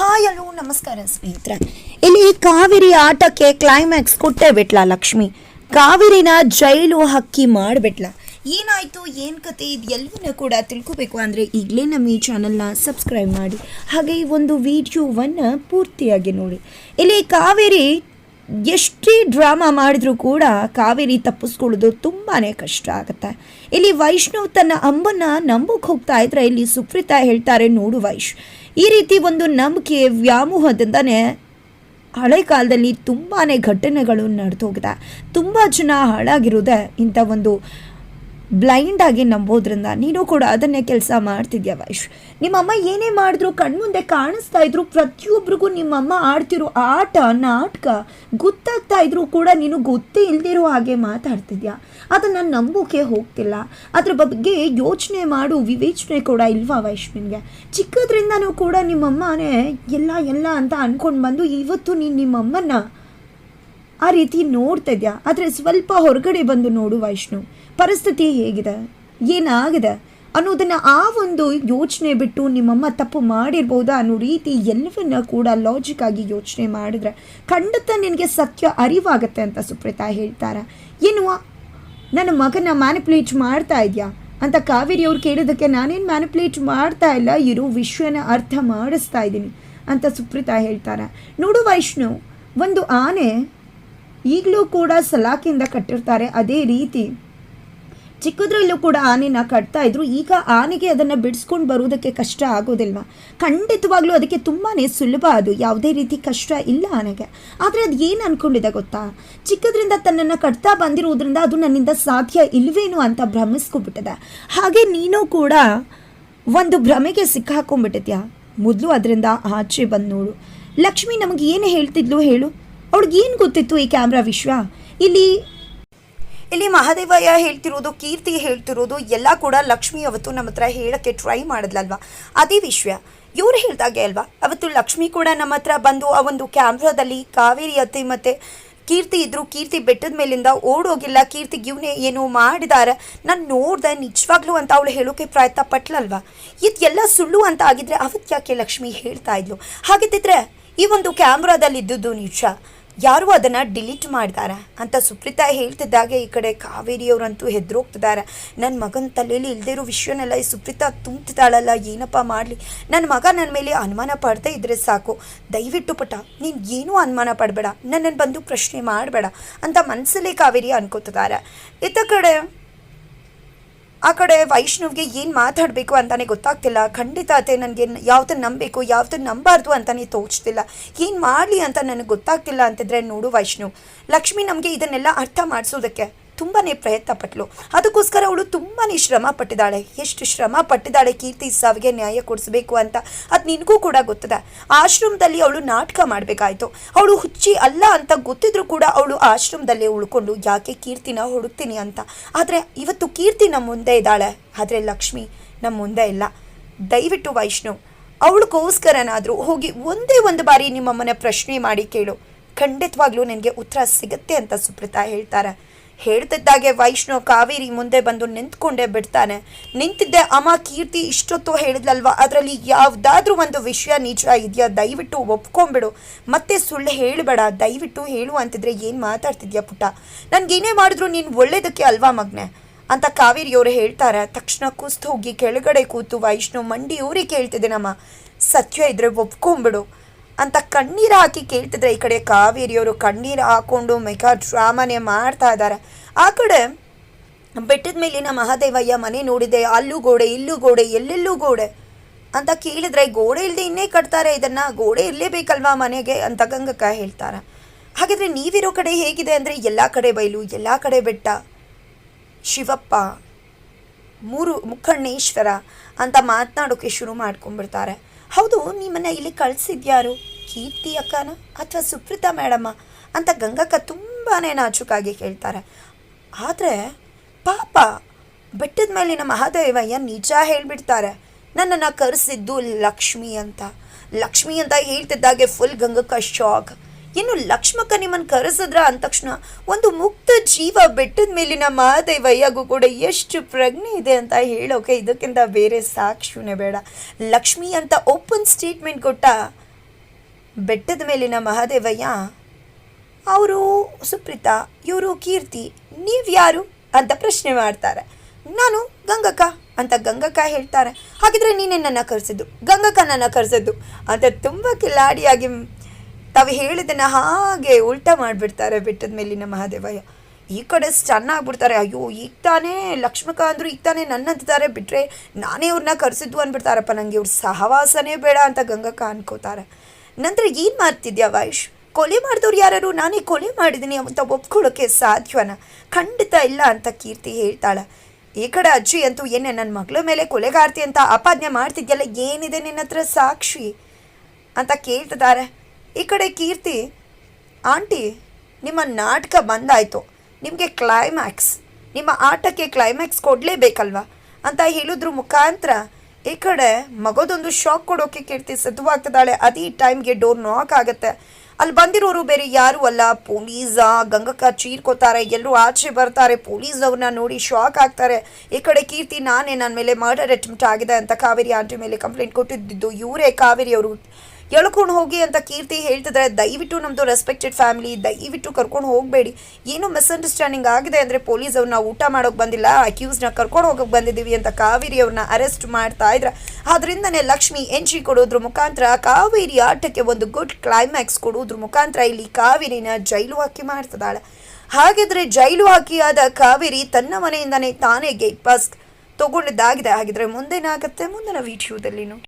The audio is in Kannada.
ಹಾಯ್ ಹಲೋ ನಮಸ್ಕಾರ ಸ್ನೇಹಿತರೆ. ಇಲ್ಲಿ ಕಾವೇರಿ ಆಟಕ್ಕೆ ಕ್ಲೈಮ್ಯಾಕ್ಸ್ ಕೊಟ್ಟೇ ಬಿಟ್ಲ ಲಕ್ಷ್ಮಿ. ಕಾವೇರಿನ ಜೈಲು ಹಕ್ಕಿ ಮಾಡಿಬಿಟ್ಲ. ಏನಾಯಿತು, ಏನು ಕತೆ, ಇದು ಎಲ್ಲವನ್ನ ಕೂಡ ತಿಳ್ಕೊಬೇಕು ಅಂದರೆ ಈಗಲೇ ನಮ್ಮ ಈ ಚಾನಲ್ನ ಸಬ್ಸ್ಕ್ರೈಬ್ ಮಾಡಿ, ಹಾಗೆ ಈ ಒಂದು ವಿಡಿಯೋವನ್ನು ಪೂರ್ತಿಯಾಗಿ ನೋಡಿ. ಇಲ್ಲಿ ಕಾವೇರಿ ಎಷ್ಟೇ ಡ್ರಾಮಾ ಮಾಡಿದ್ರೂ ಕೂಡ ಕಾವೇರಿ ತಪ್ಪಿಸ್ಕೊಳ್ಳೋದು ತುಂಬಾ ಕಷ್ಟ ಆಗುತ್ತೆ. ಇಲ್ಲಿ ವೈಷ್ಣವ್ ತನ್ನ ಅಮ್ಮನ್ನ ನಂಬಕ್ಕೆ ಹೋಗ್ತಾ ಇದ್ರೆ ಇಲ್ಲಿ ಸುಪ್ರೀತಾ ಹೇಳ್ತಾರೆ, ನೋಡು ವೈಶ್, ಈ ರೀತಿ ಒಂದು ನಂಬಿಕೆ ವ್ಯಾಮೋಹದಿಂದನೇ ಹಳೆ ಕಾಲದಲ್ಲಿ ತುಂಬಾ ಘಟನೆಗಳು ನಡೆದೋಗಿದೆ. ತುಂಬ ಜನ ಹಾಳಾಗಿರೋದೆ ಇಂಥ ಒಂದು ಬ್ಲೈಂಡಾಗಿ ನಂಬೋದ್ರಿಂದ. ನೀನು ಕೂಡ ಅದನ್ನೇ ಕೆಲಸ ಮಾಡ್ತಿದ್ಯಾ ವೈಶ್. ನಿಮ್ಮಮ್ಮ ಏನೇ ಮಾಡಿದ್ರು ಕಣ್ಮುಂದೆ ಕಾಣಿಸ್ತಾ ಇದ್ರು, ಪ್ರತಿಯೊಬ್ಬರಿಗೂ ನಿಮ್ಮಮ್ಮ ಆಡ್ತಿರೋ ಆಟ ನಾಟಕ ಗೊತ್ತಾಗ್ತಾ ಇದ್ರು ಕೂಡ ನೀನು ಗೊತ್ತೇ ಇಲ್ದಿರೋ ಹಾಗೆ ಮಾತಾಡ್ತಿದ್ಯಾ. ಅದನ್ನು ನಂಬೋಕೆ ಹೋಗ್ತಿಲ್ಲ. ಅದ್ರ ಬಗ್ಗೆ ಯೋಚನೆ ಮಾಡು ವಿವೇಚನೆ ಕೂಡ ಇಲ್ವಾ ವೈಶ್ ನಿನಗೆ? ಚಿಕ್ಕದ್ರಿಂದನೂ ಕೂಡ ನಿಮ್ಮಮ್ಮನೇ ಎಲ್ಲ ಅಂತ ಅಂದ್ಕೊಂಡು ಬಂದು ಇವತ್ತು ನೀನು ನಿಮ್ಮಮ್ಮನ್ನ ಆ ರೀತಿ ನೋಡ್ತಾ ಇದೆಯಾ. ಆದರೆ ಸ್ವಲ್ಪ ಹೊರಗಡೆ ಬಂದು ನೋಡು ವೈಷ್ಣು, ಪರಿಸ್ಥಿತಿ ಹೇಗಿದೆ, ಏನಾಗಿದೆ ಅನ್ನೋದನ್ನು ಆ ಒಂದು ಯೋಚನೆ ಬಿಟ್ಟು ನಿಮ್ಮಮ್ಮ ತಪ್ಪು ಮಾಡಿರ್ಬೋದಾ ಅನ್ನೋ ರೀತಿ ಎಲ್ಲವನ್ನ ಕೂಡ ಲಾಜಿಕ್ ಆಗಿ ಯೋಚನೆ ಮಾಡಿದ್ರೆ ಖಂಡಿತ ನಿನಗೆ ಸತ್ಯ ಅರಿವಾಗತ್ತೆ ಅಂತ ಸುಪ್ರೀತಾ ಹೇಳ್ತಾರೆ. ಏನು ನನ್ನ ಮಗನ ಮ್ಯಾನಿಪುಲೇಟ್ ಮಾಡ್ತಾ ಇದೆಯಾ ಅಂತ ಕಾವೇರಿ ಅವ್ರು ಕೇಳೋದಕ್ಕೆ ನಾನೇನು ಮ್ಯಾನಿಪುಲೇಟ್ ಮಾಡ್ತಾ ಇಲ್ಲ, ಇರೋ ವಿಷಯನ ಅರ್ಥ ಮಾಡಿಸ್ತಾ ಇದ್ದೀನಿ ಅಂತ ಸುಪ್ರೀತಾ ಹೇಳ್ತಾರೆ. ನೋಡು ವೈಷ್ಣು, ಒಂದು ಆನೆ ಈಗಲೂ ಕೂಡ ಸಲಾಕಿಂದ ಕಟ್ಟಿರ್ತಾರೆ, ಅದೇ ರೀತಿ ಚಿಕ್ಕದ್ರಲ್ಲೂ ಕೂಡ ಆನೆನ ಕಟ್ತಾ ಇದ್ರು. ಈಗ ಆನೆಗೆ ಅದನ್ನು ಬಿಡಿಸ್ಕೊಂಡು ಬರೋದಕ್ಕೆ ಕಷ್ಟ ಆಗೋದಿಲ್ಲ. ಖಂಡಿತವಾಗ್ಲೂ ಅದಕ್ಕೆ ತುಂಬಾ ಸುಲಭ, ಅದು ಯಾವುದೇ ರೀತಿ ಕಷ್ಟ ಇಲ್ಲ ಆನೆಗೆ. ಆದರೆ ಅದು ಏನು ಅಂದ್ಕೊಂಡಿದೆ ಗೊತ್ತಾ, ಚಿಕ್ಕದ್ರಿಂದ ತನ್ನನ್ನು ಕಟ್ತಾ ಬಂದಿರೋದ್ರಿಂದ ಅದು ನನ್ನಿಂದ ಸಾಧ್ಯ ಇಲ್ವೇನು ಅಂತ ಭ್ರಮಿಸ್ಕೊಬಿಟ್ಟಿದೆ. ಹಾಗೆ ನೀನು ಕೂಡ ಒಂದು ಭ್ರಮೆಗೆ ಸಿಕ್ಕಾಕೊಂಡ್ಬಿಟ್ಟಿದ್ಯಾ. ಮೊದಲು ಅದರಿಂದ ಆಚೆ ಬಂದು ನೋಡು. ಲಕ್ಷ್ಮಿ ನಮಗೆ ಏನು ಹೇಳ್ತಿದ್ಲು ಹೇಳು? ಅವ್ಳಿಗೇನು ಗೊತ್ತಿತ್ತು ಈ ಕ್ಯಾಮ್ರಾ ವಿಶ್ವ? ಇಲ್ಲಿ ಮಹಾದೇವಯ್ಯ ಹೇಳ್ತಿರೋದು, ಕೀರ್ತಿ ಹೇಳ್ತಿರೋದು ಎಲ್ಲ ಕೂಡ ಲಕ್ಷ್ಮಿ ಅವತ್ತು ನಮ್ಮ ಹತ್ರ ಹೇಳೋಕ್ಕೆ ಟ್ರೈ ಮಾಡಿದ್ಲಲ್ವ, ಅದೇ ವಿಷಯ ಇವ್ರು ಹೇಳ್ದಾಗೆ ಅಲ್ವಾ. ಅವತ್ತು ಲಕ್ಷ್ಮಿ ಕೂಡ ನಮ್ಮ ಹತ್ರ ಬಂದು ಆ ಒಂದು ಕ್ಯಾಮ್ರಾದಲ್ಲಿ ಕಾವೇರಿ ಅತ್ತೆ ಮತ್ತು ಕೀರ್ತಿ ಇದ್ರು, ಕೀರ್ತಿ ಬೆಟ್ಟದ ಮೇಲಿಂದ ಓಡೋಗಿಲ್ಲ, ಕೀರ್ತಿಗೆ ಇವನೇ ಏನೋ ಮಾಡಿದ್ದಾರೆ, ನಾನು ನೋಡಿದೆ ನಿಜವಾಗ್ಲೂ ಅಂತ ಅವಳು ಹೇಳೋಕ್ಕೆ ಪ್ರಯತ್ನ ಪಟ್ಲಲ್ವ. ಇದೆಲ್ಲ ಸುಳ್ಳು ಅಂತ ಆಗಿದ್ರೆ ಅವತ್ತು ಯಾಕೆ ಲಕ್ಷ್ಮಿ ಹೇಳ್ತಾ ಇದ್ಲು? ಹಾಗಿದ್ದಿದ್ರೆ ಈ ಒಂದು ಕ್ಯಾಮ್ರಾದಲ್ಲಿ ಇದ್ದುದು ನಿಜ, ಯಾರು ಅದನ್ನು ಡಿಲೀಟ್ ಮಾಡಿದ್ದಾರೆ ಅಂತ ಸುಪ್ರೀತಾ ಹೇಳ್ತಿದ್ದಾಗೆ ಈ ಕಡೆ ಕಾವೇರಿಯವರಂತೂ ಹೆದರೋಗ್ತಿದ್ದಾರೆ. ನನ್ನ ಮಗನ ತಲೆಯಲ್ಲಿ ಇಲ್ಲದಿರೋ ವಿಷಯನೆಲ್ಲ ಈ ಸುಪ್ರೀತಾ ತುಂಬ್ತಿದ್ದಾಳಲ್ಲ, ಏನಪ್ಪ ಮಾಡಲಿ, ನನ್ನ ಮಗ ನನ್ನ ಮೇಲೆ ಅನುಮಾನ ಪಡ್ತಾ ಇದ್ರೆ ಸಾಕು, ದಯವಿಟ್ಟು ಪುಟ ನೀನು ಏನೂ ಅನುಮಾನ ಪಡಬೇಡ, ನನ್ನನ್ನು ಬಂದು ಪ್ರಶ್ನೆ ಮಾಡಬೇಡ ಅಂತ ಮನಸ್ಸಲ್ಲೇ ಕಾವೇರಿ ಅನ್ಕೋತಿದ್ದಾರೆ. ಆ ಕಡೆ ವೈಷ್ಣವ್ಗೆ ಏನು ಮಾತಾಡಬೇಕು ಅಂತಲೇ ಗೊತ್ತಾಗ್ತಿಲ್ಲ. ಖಂಡಿತ ಅತ್ತೆ ನನಗೆ ಯಾವುದನ್ನು ನಂಬಬೇಕು ಯಾವುದನ್ನು ನಂಬಾರ್ದು ಅಂತಲೇ ತೋಚ್ತಿಲ್ಲ, ಏನು ಮಾಡಲಿ ಅಂತ ನನಗೆ ಗೊತ್ತಾಗ್ತಿಲ್ಲ ಅಂತಿದ್ರೆ ನೋಡು ವೈಷ್ಣವ್, ಲಕ್ಷ್ಮಿ ನಮಗೆ ಇದನ್ನೆಲ್ಲ ಅರ್ಥ ಮಾಡಿಸೋದಕ್ಕೆ ತುಂಬಾ ಪ್ರಯತ್ನ ಪಟ್ಟಳು. ಅದಕ್ಕೋಸ್ಕರ ಅವಳು ತುಂಬಾ ಶ್ರಮ ಪಟ್ಟಿದ್ದಾಳೆ. ಎಷ್ಟು ಶ್ರಮ ಪಟ್ಟಿದ್ದಾಳೆ ಕೀರ್ತಿ ಸಾವಿಗೆ ನ್ಯಾಯ ಕೊಡಿಸ್ಬೇಕು ಅಂತ, ಅದು ನಿನಗೂ ಕೂಡ ಗೊತ್ತದೆ. ಆಶ್ರಮದಲ್ಲಿ ಅವಳು ನಾಟಕ ಮಾಡಬೇಕಾಯ್ತು. ಅವಳು ಹುಚ್ಚಿ ಅಲ್ಲ ಅಂತ ಗೊತ್ತಿದ್ರು ಕೂಡ ಅವಳು ಆಶ್ರಮದಲ್ಲೇ ಉಳ್ಕೊಂಡು ಯಾಕೆ ಕೀರ್ತಿನ ಹುಡುಕ್ತೀನಿ ಅಂತ. ಆದರೆ ಇವತ್ತು ಕೀರ್ತಿ ನಮ್ಮ ಮುಂದೆ ಇದ್ದಾಳೆ, ಆದರೆ ಲಕ್ಷ್ಮಿ ನಮ್ಮ ಮುಂದೆ ಇಲ್ಲ. ದಯವಿಟ್ಟು ವೈಷ್ಣವ್, ಅವಳಿಗೋಸ್ಕರನಾದರೂ ಹೋಗಿ ಒಂದೇ ಒಂದು ಬಾರಿ ನಿಮ್ಮಮ್ಮನ ಪ್ರಶ್ನೆ ಮಾಡಿ ಕೇಳು, ಖಂಡಿತವಾಗ್ಲೂ ನಿನಗೆ ಉತ್ತರ ಸಿಗುತ್ತೆ ಅಂತ ಸುಪ್ರೀತಾ ಹೇಳ್ತಾರೆ. ಹೇಳ್ತಿದ್ದಾಗೆ ವೈಷ್ಣವ್ ಕಾವೇರಿ ಮುಂದೆ ಬಂದು ನಿಂತ್ಕೊಂಡೇ ಬಿಡ್ತಾನೆ. ನಿಂತಿದ್ದೆ ಅಮ್ಮ ಕೀರ್ತಿ ಇಷ್ಟೊತ್ತು ಹೇಳಿದ್ಲಲ್ವ, ಅದರಲ್ಲಿ ಯಾವುದಾದ್ರೂ ಒಂದು ವಿಷಯ ನಿಜ ಇದೆಯಾ, ದಯವಿಟ್ಟು ಒಪ್ಕೊಂಬಿಡು, ಮತ್ತೆ ಸುಳ್ಳು ಹೇಳಬೇಡ, ದಯವಿಟ್ಟು ಹೇಳು ಅಂತಿದ್ರೆ ಏನು ಮಾತಾಡ್ತಿದ್ಯಾ ಪುಟ್ಟ, ನನಗೇನೇ ಮಾಡಿದ್ರು ನೀನು ಒಳ್ಳೇದಕ್ಕೆ ಅಲ್ವಾ ಮಗನೆ ಅಂತ ಕಾವೇರಿಯವರು ಹೇಳ್ತಾರೆ. ತಕ್ಷಣ ಕುಸ್ತು ಹೋಗಿ ಕೆಳಗಡೆ ಕೂತು ವೈಷ್ಣವ್ ಮಂಡಿ ಊರಿಗೆ ಕೇಳ್ತಿದ್ದೇನಮ್ಮ, ಸತ್ಯ ಇದ್ರೆ ಒಪ್ಕೊಂಬಿಡು ಅಂತ ಕಣ್ಣೀರು ಹಾಕಿ ಕೇಳ್ತಿದ್ರೆ ಈ ಕಡೆ ಕಾವೇರಿಯವರು ಕಣ್ಣೀರು ಹಾಕ್ಕೊಂಡು ಮೆಗಾ ಡ್ರಾಮಾನೇ ಮಾಡ್ತಾ ಇದ್ದಾರೆ. ಆ ಕಡೆ ಬೆಟ್ಟದ ಮೇಲಿನ ಮಹಾದೇವಯ್ಯ ಮನೆ ನೋಡಿದೆ, ಅಲ್ಲೂ ಗೋಡೆ ಇಲ್ಲೂ ಗೋಡೆ ಎಲ್ಲೆಲ್ಲೂ ಗೋಡೆ ಅಂತ ಕೇಳಿದ್ರೆ, ಗೋಡೆ ಇಲ್ಲದೆ ಇನ್ನೇ ಕಟ್ತಾರೆ ಇದನ್ನು, ಗೋಡೆ ಇರಲೇಬೇಕಲ್ವಾ ಮನೆಗೆ ಅಂತ ಗಂಗಕ್ಕ ಹೇಳ್ತಾರೆ. ಹಾಗಾದರೆ ನೀವಿರೋ ಕಡೆ ಹೇಗಿದೆ ಅಂದರೆ ಎಲ್ಲ ಕಡೆ ಬಯಲು, ಎಲ್ಲ ಕಡೆ ಬೆಟ್ಟ, ಶಿವಪ್ಪ, ಮೂರು ಮುಖಣ್ಣೇಶ್ವರ ಅಂತ ಮಾತನಾಡೋಕ್ಕೆ ಶುರು ಮಾಡ್ಕೊಂಡ್ಬಿಡ್ತಾರೆ. ಹೌದು, ನಿಮ್ಮನ್ನು ಇಲ್ಲಿ ಕಳಿಸಿದ್ಯಾರು, ಕೀರ್ತಿ ಅಕ್ಕನ ಅಥವಾ ಸುಪ್ರೀತಾ ಮೇಡಮ್ಮ ಅಂತ ಗಂಗಕ್ಕ ತುಂಬಾ ನಾಚುಕಾಗಿ ಕೇಳ್ತಾರೆ. ಆದರೆ ಪಾಪ ಬೆಟ್ಟದ ಮೇಲಿನ ಮಹಾದೇವಯ್ಯ ನಿಜ ಹೇಳಿಬಿಡ್ತಾರೆ, ನನ್ನನ್ನು ಕರೆಸಿದ್ದು ಲಕ್ಷ್ಮಿ ಅಂತ ಹೇಳ್ತಿದ್ದಾಗೆ ಫುಲ್ ಗಂಗಕ್ಕ ಶಾಕ್. ಇನ್ನು ಲಕ್ಷ್ಮಕ್ಕ ನಿಮ್ಮನ್ನು ಕರೆಸಿದ್ರ ಅಂದ ತಕ್ಷಣ ಒಂದು ಮುಕ್ತ ಜೀವ ಬೆಟ್ಟದ ಮೇಲಿನ ಮಹಾದೇವಯ್ಯಗೂ ಕೂಡ ಎಷ್ಟು ಪ್ರಜ್ಞೆ ಇದೆ ಅಂತ ಹೇಳೋಕೆ ಇದಕ್ಕಿಂತ ಬೇರೆ ಸಾಕ್ಷಿನೇ ಬೇಡ. ಲಕ್ಷ್ಮಿ ಅಂತ ಓಪನ್ ಸ್ಟೇಟ್ಮೆಂಟ್ ಕೊಟ್ಟ ಬೆಟ್ಟದ ಮೇಲಿನ ಮಹಾದೇವಯ್ಯ ಅವರು ಸುಪ್ರೀತಾ, ಇವರು ಕೀರ್ತಿ, ನೀವು ಯಾರು ಅಂತ ಪ್ರಶ್ನೆ ಮಾಡ್ತಾರೆ. ನಾನು ಗಂಗಕ್ಕ ಅಂತ ಗಂಗಕ್ಕ ಹೇಳ್ತಾರೆ. ಹಾಗಿದ್ರೆ ನೀನೇ ನನ್ನ ಕರೆಸಿದ್ದು, ಗಂಗಕ್ಕ ನನ್ನ ಕರೆಸಿದ್ದು ಅಂತ ತುಂಬ ಕಿಲಾಡಿಯಾಗಿ ತಾವು ಹೇಳಿದ್ದನ್ನು ಹಾಗೆ ಉಲ್ಟಾ ಮಾಡಿಬಿಡ್ತಾರೆ ಬೆಟ್ಟದ ಮೇಲಿನ ಮಹಾದೇವಯ್ಯ. ಈ ಕಡೆ ಸ್ಟನ್ ಆಗ್ಬಿಡ್ತಾರೆ. ಅಯ್ಯೋ, ಈಗ ತಾನೇ ಲಕ್ಷ್ಮಕ್ಕ ಅಂದರು, ಈಗ ತಾನೇ ನನ್ನ ಅಂತಿದ್ದಾರೆ, ಬಿಟ್ಟರೆ ನಾನೇ ಇವ್ರನ್ನ ಕರೆಸಿದ್ದು ಅಂದ್ಬಿಡ್ತಾರಪ್ಪ. ನನಗೆ ಇವ್ರ ಸಹವಾಸನೇ ಬೇಡ ಅಂತ ಗಂಗಕ್ಕ ಅನ್ಕೋತಾರೆ. ನಂತರ ಏನು ಮಾಡ್ತಿದ್ಯಾ ವೈಶ್, ಕೊಲೆ ಮಾಡಿದವ್ರು ಯಾರು, ನಾನೇ ಕೊಲೆ ಮಾಡಿದ್ದೀನಿ ಅಂತ ಒಪ್ಕೊಳ್ಳೋಕ್ಕೆ ಸಾಧ್ಯನ? ಖಂಡಿತ ಇಲ್ಲ ಅಂತ ಕೀರ್ತಿ ಹೇಳ್ತಾಳೆ. ಈ ಕಡೆ ಅಜ್ಜಿ ಅಂತೂ ಏನೇ ನನ್ನ ಮಗಳ ಮೇಲೆ ಕೊಲೆಗಾರ್ತಿ ಅಂತ ಆಪಾದನೆ ಮಾಡ್ತಿದ್ಯಲ್ಲ, ಏನಿದೆ ನಿನ್ನ ಹತ್ರ ಸಾಕ್ಷಿ ಅಂತ ಕೇಳ್ತಿದ್ದಾರೆ. ಈ ಕಡೆ ಕೀರ್ತಿ, ಆಂಟಿ ನಿಮ್ಮ ನಾಟಕ ಬಂದಾಯಿತು, ನಿಮಗೆ ಕ್ಲೈಮ್ಯಾಕ್ಸ್, ನಿಮ್ಮ ಆಟಕ್ಕೆ ಕ್ಲೈಮ್ಯಾಕ್ಸ್ ಕೊಡಲೇಬೇಕಲ್ವ ಅಂತ ಹೇಳಿದ್ರು ಮುಖಾಂತರ ಈ ಕಡೆ ಮಗೋದೊಂದು ಶಾಕ್ ಕೊಡೋಕೆ ಕೀರ್ತಿ ಸಿದ್ಧವಾಗ್ತಿದ್ದಾಳೆ. ಅದೇ ಟೈಮ್ಗೆ ಡೋರ್ ನಾಕ್ ಆಗುತ್ತೆ. ಅಲ್ಲಿ ಬಂದಿರೋರು ಬೇರೆ ಯಾರೂ ಅಲ್ಲ, ಪೊಲೀಸ. ಗಂಗಕ್ಕ ಚೀರ್ಕೋತಾರೆ, ಎಲ್ಲರೂ ಆಚೆ ಬರ್ತಾರೆ. ಪೊಲೀಸ್ ಅವ್ರನ್ನ ನೋಡಿ ಶಾಕ್ ಆಗ್ತಾರೆ. ಈ ಕಡೆ ಕೀರ್ತಿ, ನಾನೇ ನನ್ನ ಮೇಲೆ ಮರ್ಡರ್ ಅಟೆಂಪ್ಟ್ ಆಗಿದೆ ಅಂತ ಕಾವೇರಿ ಆಂಟಿ ಮೇಲೆ ಕಂಪ್ಲೇಂಟ್ ಕೊಟ್ಟಿದ್ದು ಇವರೇ ಕಾವೇರಿ ಅವರು, ಎಳ್ಕೊಂಡು ಹೋಗಿ ಅಂತ ಕೀರ್ತಿ ಹೇಳ್ತಿದ್ರೆ, ದಯವಿಟ್ಟು ನಮ್ಮದು ರೆಸ್ಪೆಕ್ಟೆಡ್ ಫ್ಯಾಮಿಲಿ, ದಯವಿಟ್ಟು ಕರ್ಕೊಂಡು ಹೋಗಬೇಡಿ, ಏನೋ ಮಿಸ್ಅಂಡರ್ಸ್ಟ್ಯಾಂಡಿಂಗ್ ಆಗಿದೆ ಅಂದರೆ ಪೊಲೀಸ್ ಅವ್ರನ್ನ ಊಟ ಮಾಡೋಕೆ ಬಂದಿಲ್ಲ, ಅಕ್ಯೂಸ್ನ ಕರ್ಕೊಂಡು ಹೋಗೋಕೆ ಬಂದಿದ್ದೀವಿ ಅಂತ ಕಾವೇರಿ ಅವ್ರನ್ನ ಅರೆಸ್ಟ್ ಮಾಡ್ತಾ ಇದ್ರೆ, ಆದ್ರಿಂದನೇ ಲಕ್ಷ್ಮಿ ಎಂಟ್ರಿ ಕೊಡೋದ್ರ ಮುಖಾಂತರ ಕಾವೇರಿ ಆಟಕ್ಕೆ ಒಂದು ಗುಡ್ ಕ್ಲೈಮ್ಯಾಕ್ಸ್ ಕೊಡೋದ್ರ ಮುಖಾಂತರ ಇಲ್ಲಿ ಕಾವೇರಿನ ಜೈಲು ಹಾಕಿ ಮಾಡ್ತಿದ್ದಾಳೆ. ಹಾಗಿದ್ರೆ ಜೈಲು ಹಾಕಿಯಾದ ಕಾವೇರಿ ತನ್ನ ಮನೆಯಿಂದನೇ ತಾನೇ ಗೇಟ್ ಪಾಸ್ ತಗೊಂಡಿದ್ದಾಗಿದೆ. ಹಾಗಿದ್ರೆ ಮುಂದೇನಾಗುತ್ತೆ ಮುಂದಿನ ವಿಡಿಯೋದಲ್ಲಿನೂ